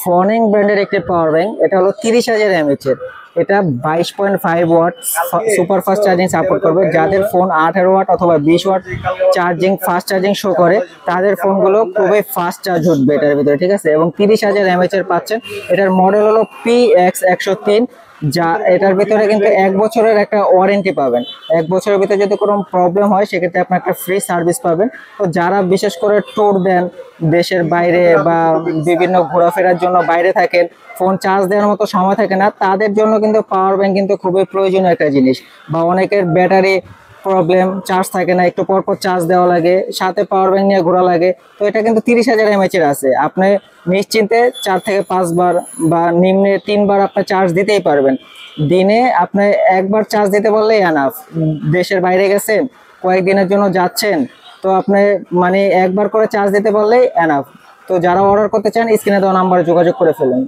ফনিং ব্র্যান্ডের একটি power bank. এটা হলো 30,000 mAh এর। এটা 22.5 watt super fast charging support করবে। যাদের ফোন 18 ওয়াট অথবা 20 watt charging fast charging show করে তাদের ফোনগুলো খুবই ফাস্ট চার্জ উঠবে এটার ভিতরে, ঠিক আছে। এবং 30,000 mAh এর পাচ্ছেন। এটার মডেল হলো PX103, যা এটার ভিতরে কিন্তু 1 বছরের একটা ওয়ারেন্টি পাবেন। 1 বছরের ভিতরে যদি কোনো প্রবলেম হয় সেক্ষেত্রে আপনি একটা ফ্রি সার্ভিস পাবেন। তো যারা বিশেষ করে ট্যুর দেন, দেশের বাইরে বা বিভিন্ন ঘোরাফেরার জন্য বাইরে থাকেন, ফোন চার্জ দেওয়ার মতো সময় থাকে না, তাদের জন্য কিন্তু পাওয়ার ব্যাংক কিন্তু খুবই প্রয়োজনীয় একটা জিনিস। বা অনেকের ব্যাটারি প্রবলেম, চার্জ থাকে না, একটু পর পর চার্জ দেওয়া লাগে, সাথে পাওয়ার ব্যাংক নিয়ে ঘোরা লাগে। তো এটা কিন্তু 30,000 mAh এর আছে। আপনি নিশ্চিন্তে 4 থেকে 5 বার বা নিম্নে 3 বার আপনি চার্জ দিতেই পারবেন। দিনে আপনি একবার চার্জ দিতে বললেই এনাফ। দেশের বাইরে গেছেন, কয়েকদিনের জন্য যাচ্ছেন, তো আপনি মানে একবার করে চার্জ দিতে বললেই এনাফ। তো যারা অর্ডার করতে চান স্ক্রিনে দেওয়া নাম্বারে যোগাযোগ করে ফেলুন।